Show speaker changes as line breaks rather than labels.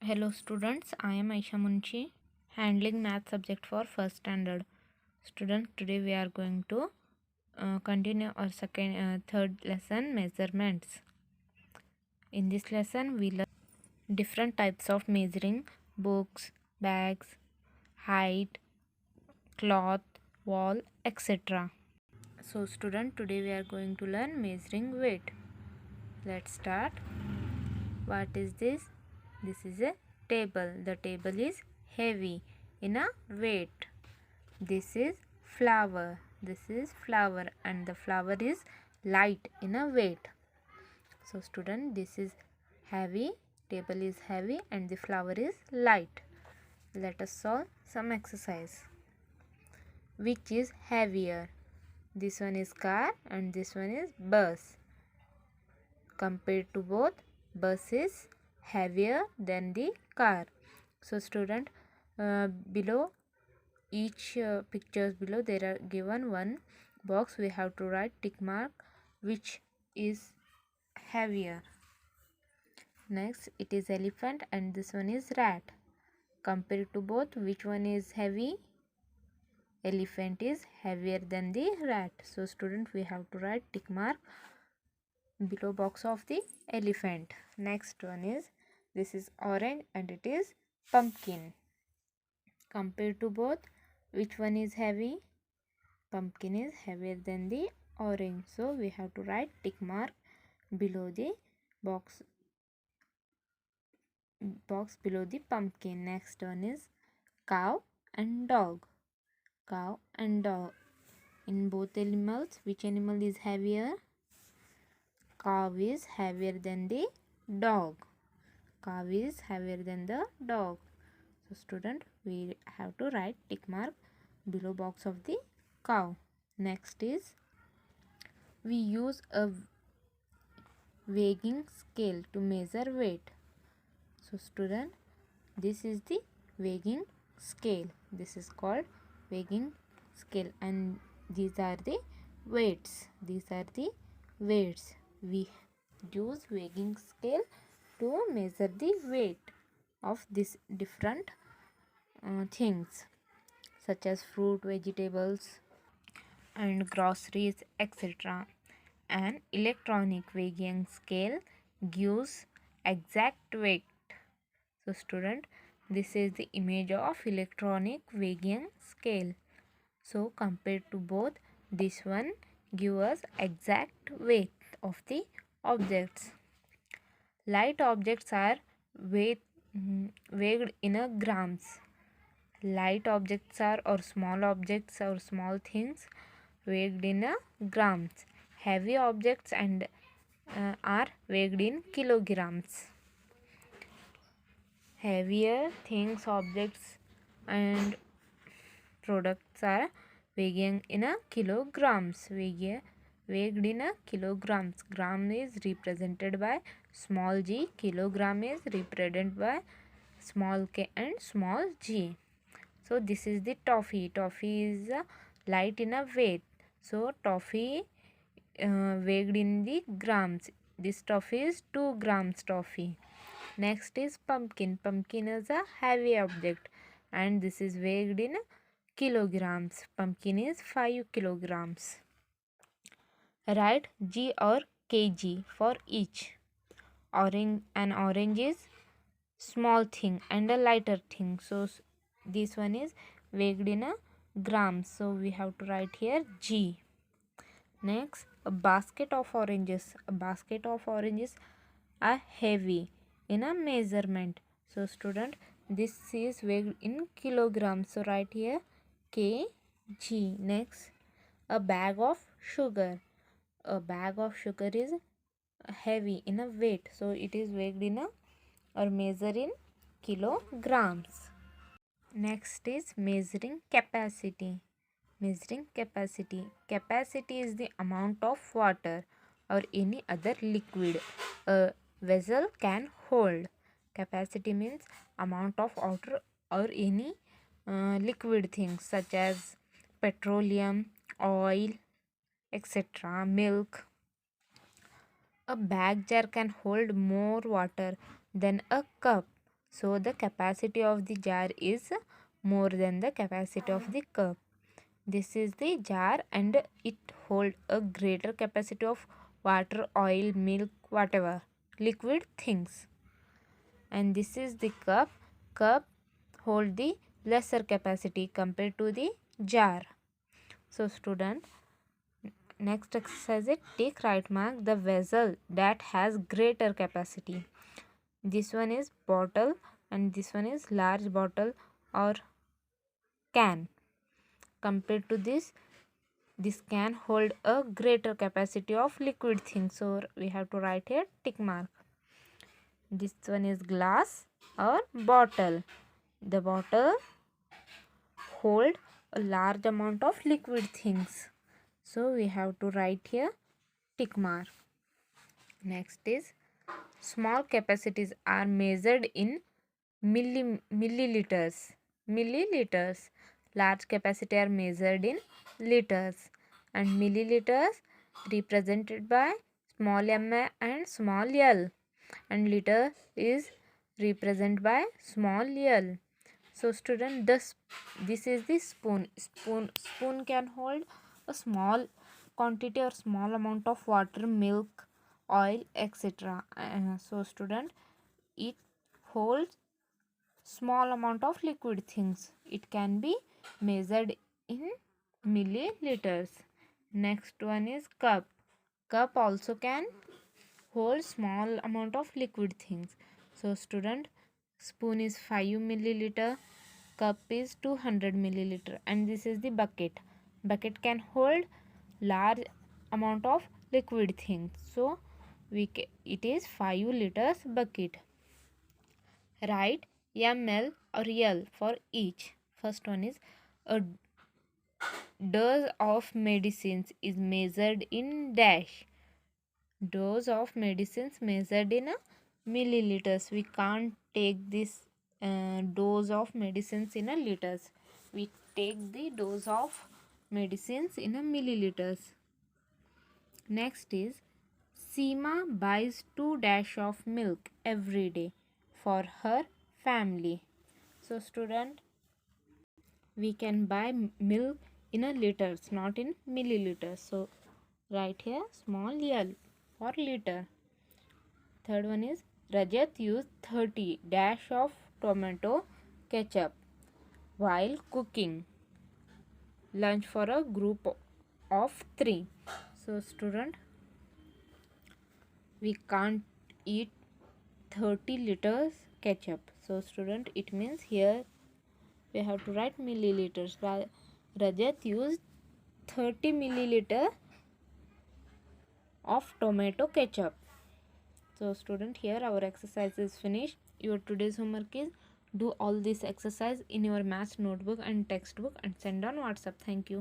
Hello students, I am Aisha Munshi, handling math subject for first standard. Students, today we are going to continue our third lesson, measurements. In this lesson we learn different types of measuring: books, bags, height, cloth, wall, etc. So student, today we are going to learn measuring weight. Let's start. What is this? This is a table. The table is heavy in a weight. This is flour. This is flour and the flour is light in a weight. So student, this is heavy. Table is heavy and the flour is light. Let us solve some exercise. Which is heavier? This one is car and this one is bus. Compared to both, bus is heavier than the car. So student, below each pictures below there are given one box. We have to write tick mark which is heavier. Next, it is elephant and this one is rat. Compared to both, which one is heavy? Elephant is heavier than the rat. So student, we have to write tick mark below box of the elephant. Next one is, this is orange and it is pumpkin. Compared to both, which one is heavy? Pumpkin is heavier than the orange. So we have to write tick mark below the box below the pumpkin. Next one is cow and dog. Cow and dog. In both animals, which animal is heavier? Cow is heavier than the dog. Cow is heavier than the dog. So student, we have to write tick mark below box of the cow. Next is, we use a weighing scale to measure weight. So student, this is the weighing scale. This is called weighing scale and these are the weights. These are the weights. We use weighing scale to measure the weight of these different things such as fruit, vegetables and groceries, etc. An electronic weighing scale gives exact weight. So student, this is the image of electronic weighing scale. So compared to both, this one gives us exact weight of the objects. Light objects are weighed in a grams. Light objects are or small things weighed in a grams. Heavy objects and are weighed in kilograms. Heavier things, objects and products are weighed in a kilograms. Weighed in a kilograms. Gram is represented by small g. Kilogram is represented by small k and small g. So this is the toffee. Toffee is light in a weight. So toffee weighed in the grams. This toffee is 2 grams toffee. Next is pumpkin. Pumpkin is a heavy object and this is weighed in kilograms. Pumpkin is 5 kilograms. Write G or kg for each. An orange is small thing and a lighter thing. So this one is weighed in a grams. So we have to write here G. Next, a basket of oranges. A basket of oranges are heavy in a measurement. So student, this is weighed in kilograms. So write here kg. Next, a bag of sugar. A bag of sugar is heavy in a weight. So it is weighed in a or measured in kilograms. Next is measuring capacity. Measuring capacity. Capacity is the amount of water or any other liquid a vessel can hold. Capacity means amount of water or any liquid things such as petroleum, oil, etc., milk. A bag jar can hold more water than a cup. So the capacity of the jar is more than the capacity of the cup. This is the jar and it holds a greater capacity of water, oil, milk, whatever liquid things. And this is the cup. Cup hold the lesser capacity compared to the jar. So student, next exercise is take right mark the vessel that has greater capacity. This one is bottle and this one is large bottle or can. Compared to this can hold a greater capacity of liquid things. So we have to write here tick mark. This one is glass or bottle. The bottle hold a large amount of liquid things. So we have to write here tick mark. Next is small capacities are measured in milliliters. Milliliters. Large capacity are measured in liters, and milliliters represented by small m and small l, and liter is represented by small l. So student, this is the spoon. Spoon can hold a small quantity or small amount of water, milk, oil, etc. So student, it holds small amount of liquid things. It can be measured in milliliters. Next one is cup. Cup also can hold small amount of liquid things. So student, spoon is 5 milliliter, cup is 200 milliliter, and this is the bucket. Bucket can hold large amount of liquid things. So it is 5 liters bucket. Write ml or L for each. First one is a dose of medicines is measured in dash. Dose of medicines measured in a milliliters. We can't take this dose of medicines in a liters. We take the dose of medicines in a milliliters. Next is Seema buys 2 dash of milk every day for her family. So student, we can buy milk in a liters, not in milliliters. So write here small l for liter. Third one is Rajat used 30 dash of tomato ketchup while cooking lunch for a group of 3. So student, we can't eat 30 liters ketchup. So student, it means here we have to write milliliters. Rajat used 30 milliliter of tomato ketchup. So student, here our exercise is finished. Your today's homework is do all this exercise in your maths notebook and textbook and send on WhatsApp. Thank you.